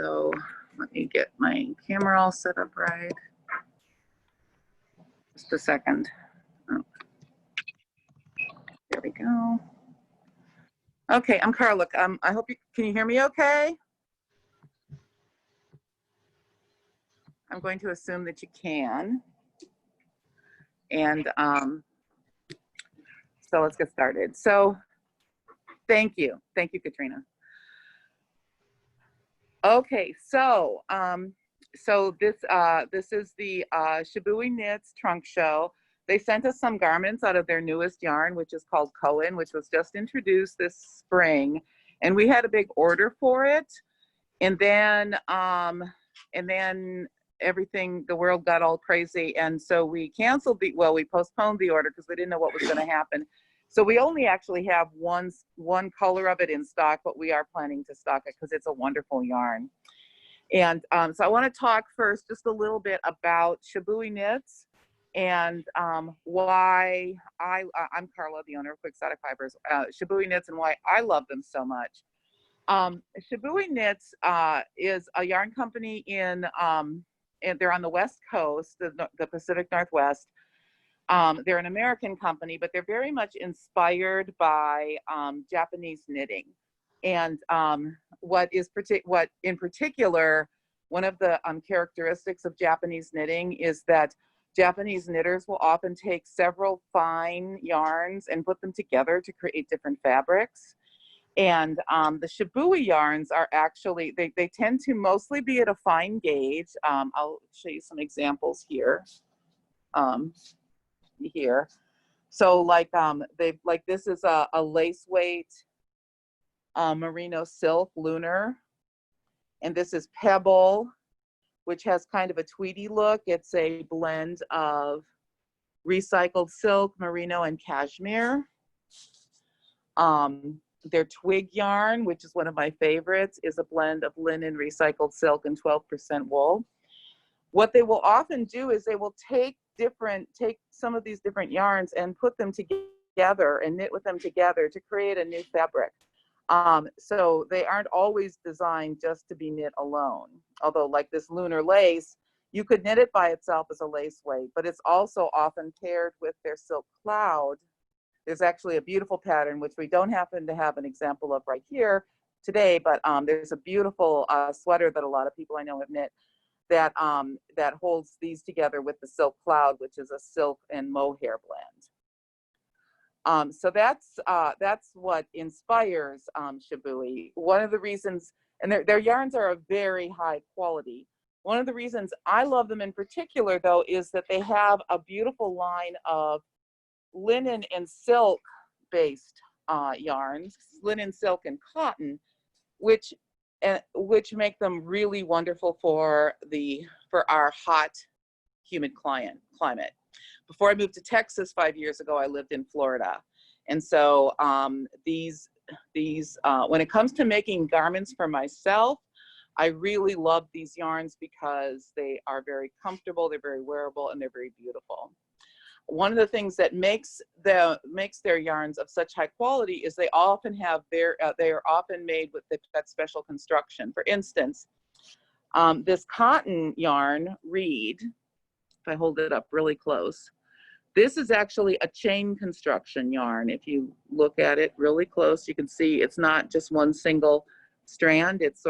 So let me get my camera all set up right. Just a second. Oh. There we go. Okay, I'm Carla. I hope can you hear me okay? I'm going to assume that you can. And so let's get started. So thank you, Katrina. Okay, so this is the Shibui Knits trunk show. They sent us some garments out of their newest yarn, which is called Koan, which was just introduced this spring, and we had a big order for it. And then everything, the world got all crazy, and so we canceled we postponed the order because we didn't know what was going to happen. So we only actually have one color of it in stock, but we are planning to stock it because it's a wonderful yarn. And so I want to talk first just a little bit about Shibui Knits and why I'm Carla, the owner of Quixotic Fibers, Shibui Knits, and why I love them so much. Shibui Knits is a yarn company and they're on the West Coast, the Pacific Northwest. They're an American company, but they're very much inspired by Japanese knitting. And what in particular, one of the characteristics of Japanese knitting is that Japanese knitters will often take several fine yarns and put them together to create different fabrics. And the Shibui yarns are actually, they tend to mostly be at a fine gauge. I'll show you some examples here. So like this is a lace weight merino silk lunar, and this is Pebble, which has kind of a tweedy look. It's a blend of recycled silk, merino, and cashmere. Their Twig yarn, which is one of my favorites, is a blend of linen, recycled silk, and 12% wool. What they will often do is they will take some of these different yarns and put them together and knit with them together to create a new fabric. So they aren't always designed just to be knit alone. Although like this lunar lace, you could knit it by itself as a lace weight, but it's also often paired with their silk cloud. There's actually a beautiful pattern, which we don't happen to have an example of right here today, but there's a beautiful sweater that a lot of people I know have knit that holds these together with the silk cloud, which is a silk and mohair blend. So that's what inspires Shibui. One of the reasons, and their yarns are of very high quality. One of the reasons I love them in particular, though, is that they have a beautiful line of linen and silk based yarns, linen, silk, and cotton, which make them really wonderful for our hot, humid climate. Before I moved to Texas 5 years ago, I lived in Florida, and so when it comes to making garments for myself, I really love these yarns because they are very comfortable, they're very wearable, and they're very beautiful. One of the things that makes their yarns of such high quality is they often have they are often made with that special construction. For instance, this cotton yarn, Reed, if I hold it up really close, this is actually a chain construction yarn. If you look at it really close, you can see it's not just one single strand. It's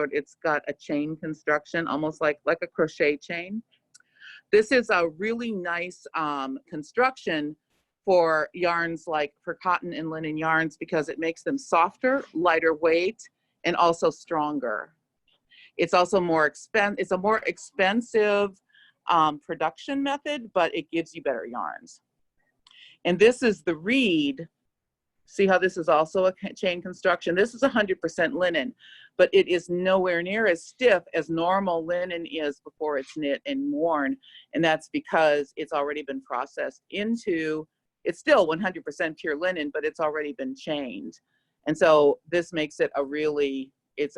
got a chain construction, almost like a crochet chain. This is a really nice construction for yarns, like for cotton and linen yarns, because it makes them softer, lighter weight, and also stronger. It's also more expensive. It's a more expensive production method, but it gives you better yarns. And this is the Reed. See how this is also a chain construction? This is 100% linen, but it is nowhere near as stiff as normal linen is before it's knit and worn. And that's because it's already been processed into, it's still 100% pure linen, but it's already been chained. And so this makes it a really, this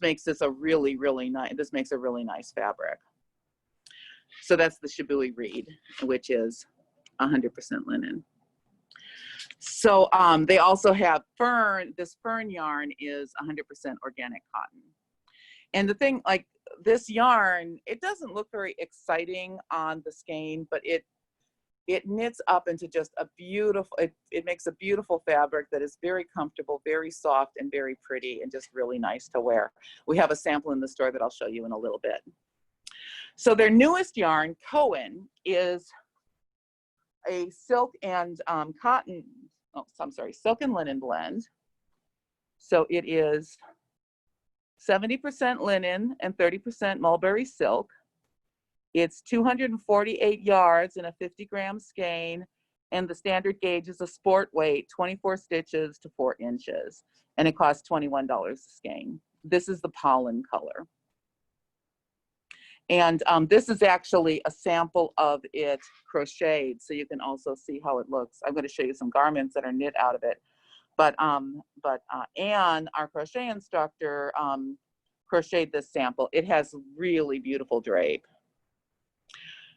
makes a really nice fabric. So that's the Shibui Reed, which is 100% linen. So they also have Fern. This Fern yarn is 100% organic cotton. And the thing, like this yarn, it doesn't look very exciting on the skein, but it knits up into just a beautiful, it makes a beautiful fabric that is very comfortable, very soft, and very pretty, and just really nice to wear. We have a sample in the store that I'll show you in a little bit. So their newest yarn, Koan, is a silk and cotton, oh, I'm sorry, silk and linen blend. So it is 70% linen and 30% mulberry silk. It's 248 yards in a 50-gram skein, and the standard gauge is a sport weight, 24 stitches to 4 inches, and it costs $21 a skein. This is the pollen color. And this is actually a sample of it crocheted, so you can also see how it looks. I'm going to show you some garments that are knit out of it. But Anne, our crochet instructor, crocheted this sample. It has really beautiful drape.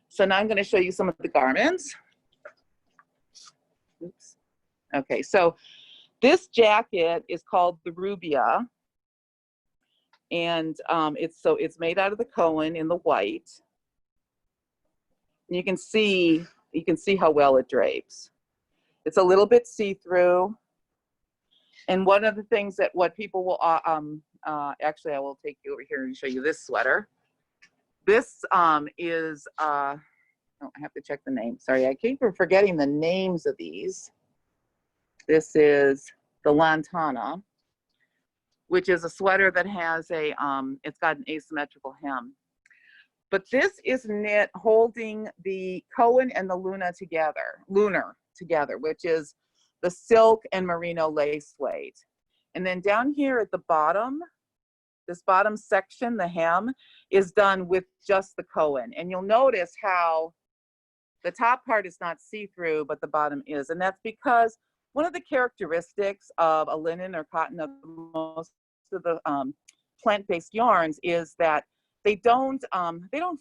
So now I'm going to show you some of the garments. Oops. Okay, so this jacket is called the Rubia, and it's made out of the Koan in the white. And you can see how well it drapes. It's a little bit see-through. And one of the things that what people will actually, I will take you over here and show you this sweater. This is oh, I have to check the name. Sorry, I keep forgetting the names of these. This is the Lintana, which is a sweater that has a it's got an asymmetrical hem. But this is knit holding the Koan and the lunar together, which is the silk and merino lace weight. And then down here at the bottom, this bottom section, the hem, is done with just the Koan. And you'll notice how the top part is not see-through, but the bottom is. And that's because one of the characteristics of a linen or cotton, of most of the plant-based yarns, is that they don't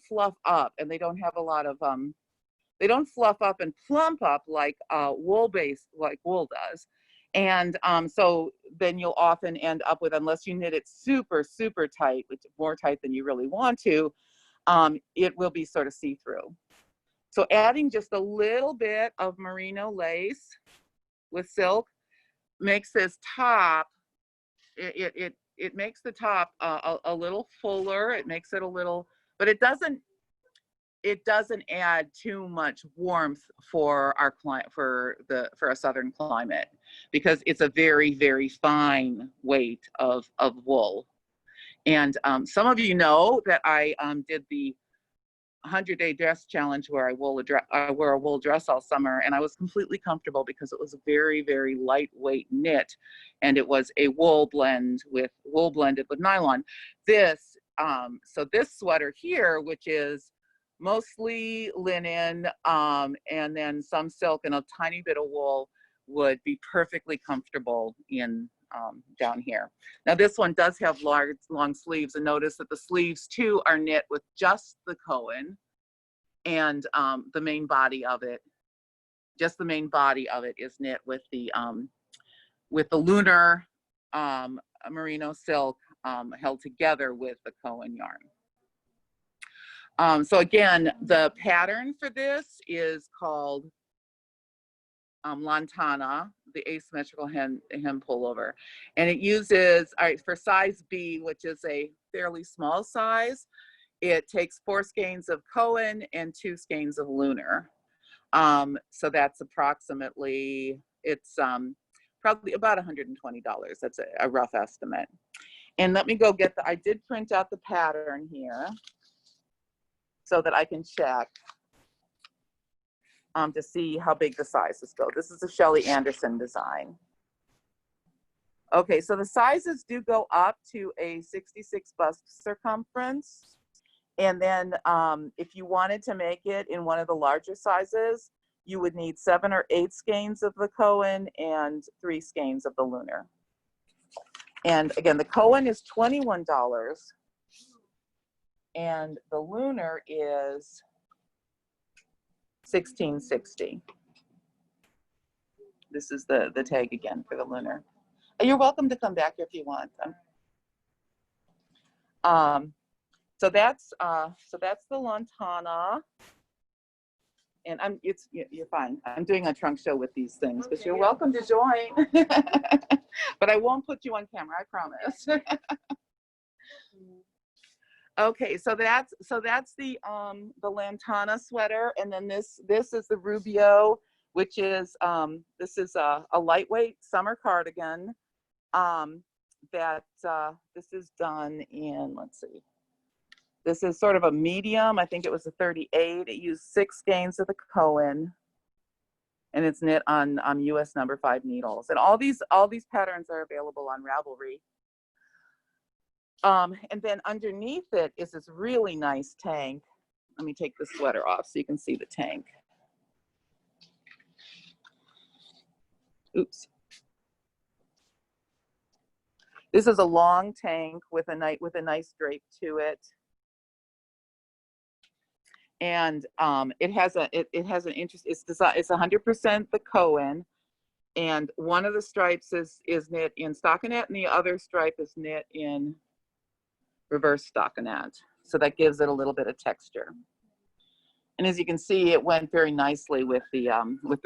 fluff up, and they don't have a lot of they don't fluff up and plump up like wool-based, like wool does. And so then you'll often end up with, unless you knit it super, super tight, which is more tight than you really want to, it will be sort of see-through. So adding just a little bit of merino lace with silk makes this top, it makes the top a little fuller. It makes it a little, but it doesn't add too much warmth for our client, for a southern climate, because it's a very, very fine weight of wool. And some of you know that I did the 100-day dress challenge where I wore a wool dress all summer, and I was completely comfortable because it was a very, very lightweight knit, and it was a wool blended with nylon. So this sweater here, which is mostly linen and then some silk and a tiny bit of wool, would be perfectly comfortable in down here. Now this one does have large, long sleeves, and notice that the sleeves too are knit with just the Koan, and the main body of it, just the main body of it is knit with the lunar merino silk held together with the Koan yarn. So again, the pattern for this is called Lintana, the asymmetrical hem pullover, and it uses, all right, for size B, which is a fairly small size, it takes 4 skeins of Koan and 2 skeins of lunar. So that's approximately, it's probably about $120. That's a rough estimate. And let me go get I did print out the pattern here so that I can check to see how big the sizes go. This is a Shelley Anderson design. Okay, so the sizes do go up to a 66 bust circumference. And then if you wanted to make it in one of the larger sizes, you would need 7 or 8 skeins of the Koan and 3 skeins of the lunar. And again, the Koan is $21 and the lunar is $16.60. This is the tag again for the lunar. You're welcome to come back if you want. So that's the Lintana, and you're fine. I'm doing a trunk show with these things, but you're welcome to join. But I won't put you on camera, I promise. Okay, so that's the Lintana sweater, and then this is the Rubio, which is this is a lightweight summer cardigan. This is done in, let's see, this is sort of a medium. I think it was a 38. It used 6 skeins of the Koan, and it's knit on US number 5 needles. And all these patterns are available on Ravelry. And then underneath it is this really nice tank. Let me take the sweater off so you can see the tank. Oops. This is a long tank with a nice drape to it. And it has an interest. It's 100% the Koan, and one of the stripes is knit in stockinette, and the other stripe is knit in reverse stockinette. So that gives it a little bit of texture. And as you can see, it went very nicely with the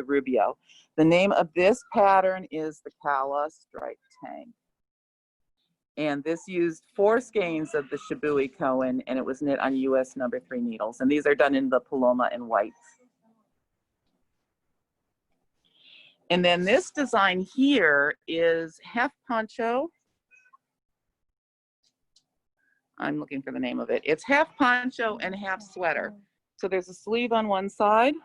Rubio. The name of this pattern is the Kala Stripe Tank. And this used 4 skeins of the Shibui Koan, and it was knit on US number 3 needles. And these are done in the Paloma and white. And then this design here is half poncho. I'm looking for the name of it. It's half poncho and half sweater. So there's a sleeve on one side.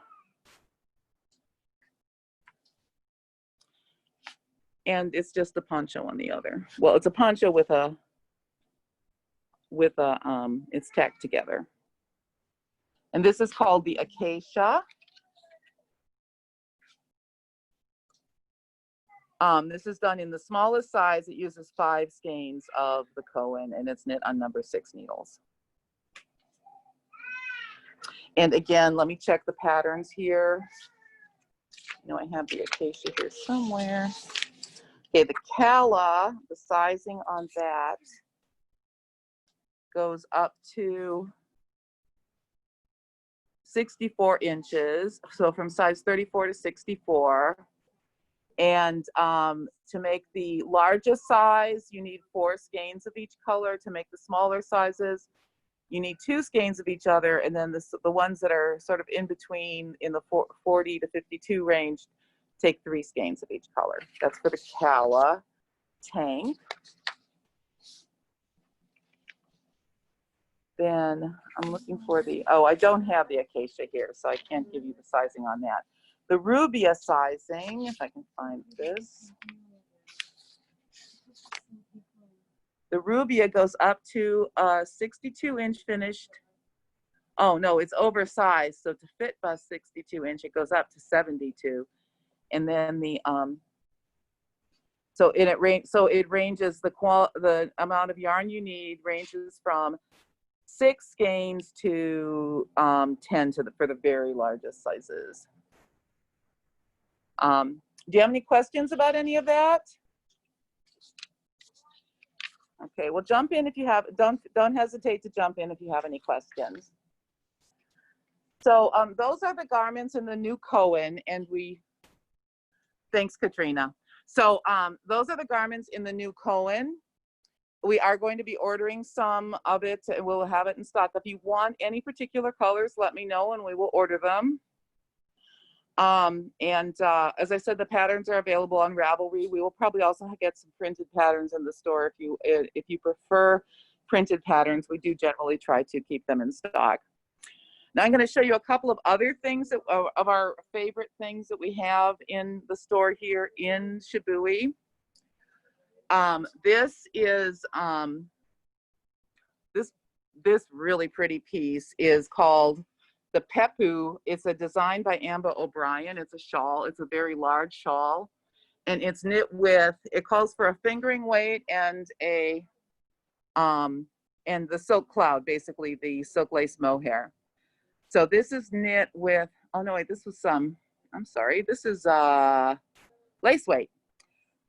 And it's just a poncho on the other. Well, it's a poncho it's tacked together. And this is called the Acacia. This is done in the smallest size. It uses 5 skeins of the Koan, and it's knit on number 6 needles. And again, let me check the patterns here. You know, I have the Acacia here somewhere. Okay, the Kala, the sizing on that goes up to 64 inches. So from size 34 to 64. And to make the largest size, you need 4 skeins of each color. To make the smaller sizes, you need 2 skeins of each other. And then the ones that are sort of in between in the 40 to 52 range, take 3 skeins of each color. That's for the Kala tank. Then I'm looking for I don't have the Acacia here, so I can't give you the sizing on that. The Rubia sizing, if I can find this. The Rubia goes up to 62-inch finished. Oh no, it's oversized. So to fit bust 62-inch, it goes up to 72. And then the so it ranges the amount of yarn you need ranges from 6 skeins to 10 for the very largest sizes. Do you have any questions about any of that? Okay, well, jump in if you have. Don't hesitate to jump in if you have any questions. So those are the garments in the new Koan, and thanks, Katrina. So those are the garments in the new Koan. We are going to be ordering some of it, and we'll have it in stock. If you want any particular colors, let me know, and we will order them. As I said, the patterns are available on Ravelry. We will probably also get some printed patterns in the store. If you prefer printed patterns, we do generally try to keep them in stock. Now I'm going to show you a couple of other things of our favorite things that we have in the store here in Shibui. This is this really pretty piece is called the Pepu. It's a design by Amba O'Brien. It's a shawl. It's a very large shawl, and it's knit with. It calls for a fingering weight and and the silk cloud, basically the silk lace mohair. So this is knit with. Oh no, wait. This was I'm sorry. This is lace weight.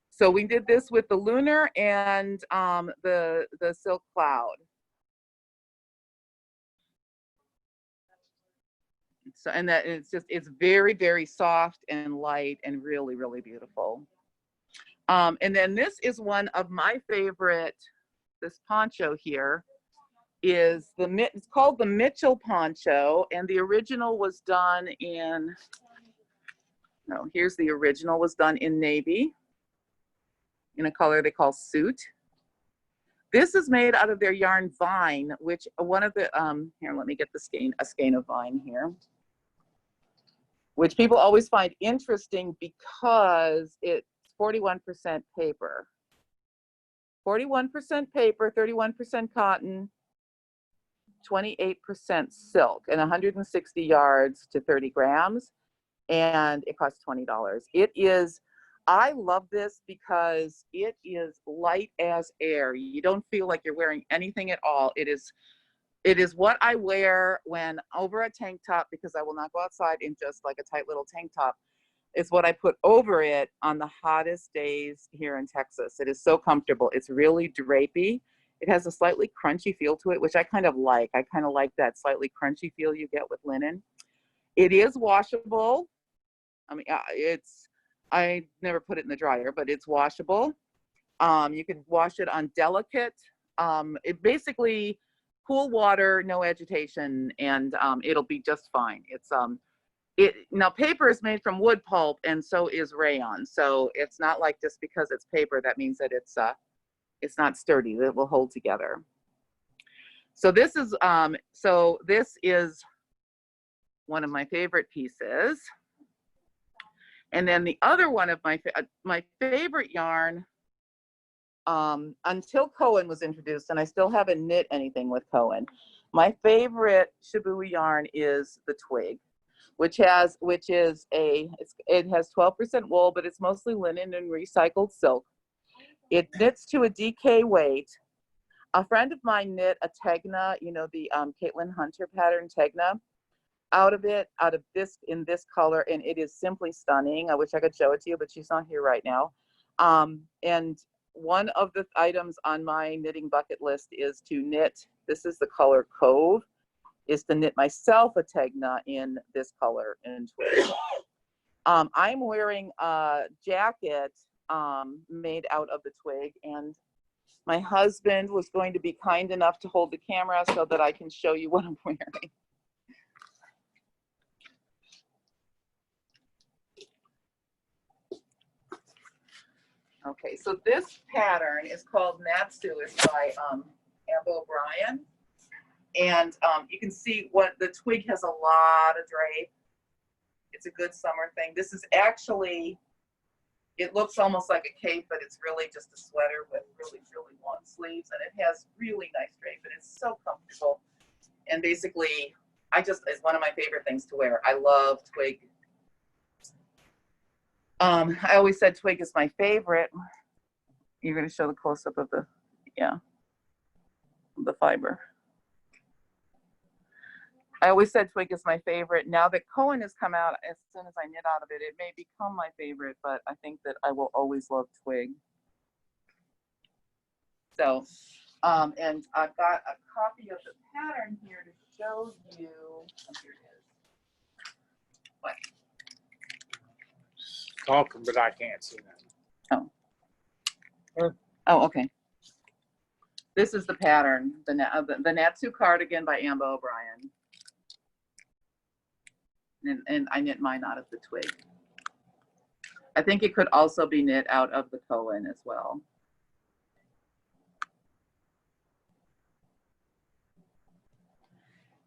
So we did this with the lunar and the silk cloud. So, and that it's very, very soft and light and really, really beautiful. And then this is one of my favorite, this poncho here is it's called the Mitchell poncho, and the original was done in, no, here's the original, was done in navy in a color they call soot. This is made out of their yarn vine, which one of the, here, let me get a skein of vine here, which people always find interesting because it's 41% paper. 41% paper, 31% cotton, 28% silk, and 160 yards to 30 grams, and it costs $20. It is, I love this because it is light as air. You don't feel like you're wearing anything at all. It is what I wear when over a tank top, because I will not go outside in just like a tight little tank top. It's what I put over it on the hottest days here in Texas. It is so comfortable. It's really drapey. It has a slightly crunchy feel to it, which I kind of like. I kind of like that slightly crunchy feel you get with linen. It is washable. I mean, I never put it in the dryer, but it's washable. You can wash it on delicate. It basically cool water, no agitation, and it'll be just fine. Now paper is made from wood pulp, and so is rayon. So it's not like just because it's paper that means that it's not sturdy, that it will hold together. So this is one of my favorite pieces. And then the other one of my favorite yarn, until Koan was introduced, and I still haven't knit anything with Koan, my favorite Shibui yarn is the Twig, it has 12% wool, but it's mostly linen and recycled silk. It knits to a DK weight. A friend of mine knit a Tegna, you know, the Caitlin Hunter pattern Tegna, out of this, in this color, and it is simply stunning. I wish I could show it to you, but she's not here right now. And one of the items on my knitting bucket list is to knit, this is the color Cove, is to knit myself a Tegna in this color in Twig. I'm wearing a jacket made out of the Twig, and my husband was going to be kind enough to hold the camera so that I can show you what I'm wearing. Okay, so this pattern is called Natsu. It's by Amber O'Brien. And you can see what the Twig has, a lot of drape. It's a good summer thing. This is actually, it looks almost like a cape, but it's really just a sweater with really, really long sleeves. And it has really nice drape, and it's so comfortable. And basically, it's one of my favorite things to wear. I love Twig. I always said Twig is my favorite. You're going to show the close-up of the, the fiber. I always said Twig is my favorite. Now that Koan has come out, as soon as I knit out of it, it may become my favorite, but I think that I will always love Twig. So, and I've got a copy of the pattern here to show you. Oh, here it is. What? Talking, but I can't see that. Oh, okay. This is the pattern, the Natsu Cardigan by Amber O'Brien. And I knit mine out of the Twig. I think it could also be knit out of the Koan as well.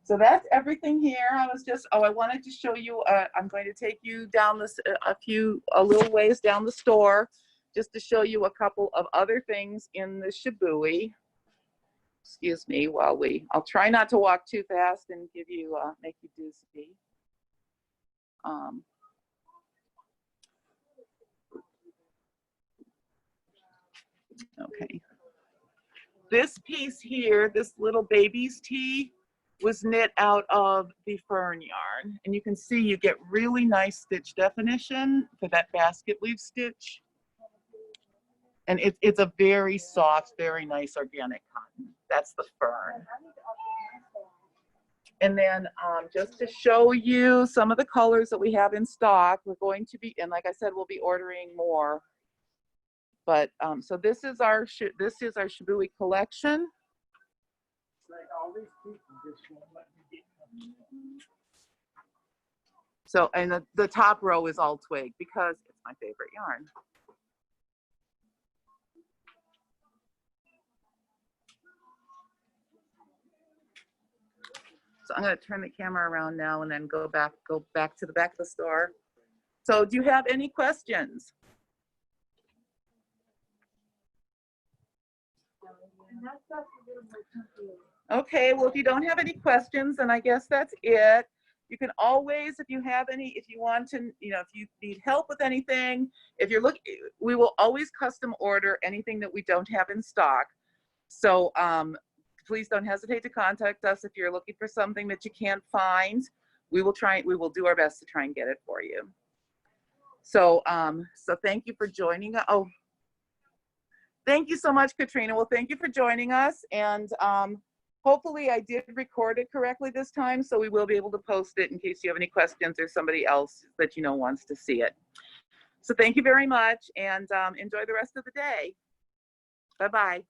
So that's everything here. I wanted to show you, I'm going to take you down this, a little ways down the store, just to show you a couple of other things in the Shibui. Excuse me, I'll try not to walk too fast and give you, make you dizzy. Okay. This piece here, this little baby's tee, was knit out of the Fern yarn. And you can see you get really nice stitch definition for that basket weave stitch. And it's a very soft, very nice organic cotton. That's the Fern. And then just to show you some of the colors that we have in stock, we're going to be, and like I said, we'll be ordering more. But so this is our Shibui collection. Like all these people just won't let me get them. So, and the top row is all Twig because it's my favorite yarn. So I'm going to turn the camera around now and then go back to the back of the store. So do you have any questions? Okay, well, if you don't have any questions, then I guess that's it. You can always, if you have any, if you want to, if you need help with anything, if you're looking, we will always custom order anything that we don't have in stock. So please don't hesitate to contact us if you're looking for something that you can't find. We will do our best to try and get it for you. So, so thank you for joining us. Oh, thank you so much, Katrina. Well, thank you for joining us. And hopefully I did record it correctly this time, so we will be able to post it in case you have any questions or somebody else that you know wants to see it. So thank you very much, and enjoy the rest of the day. Bye-bye.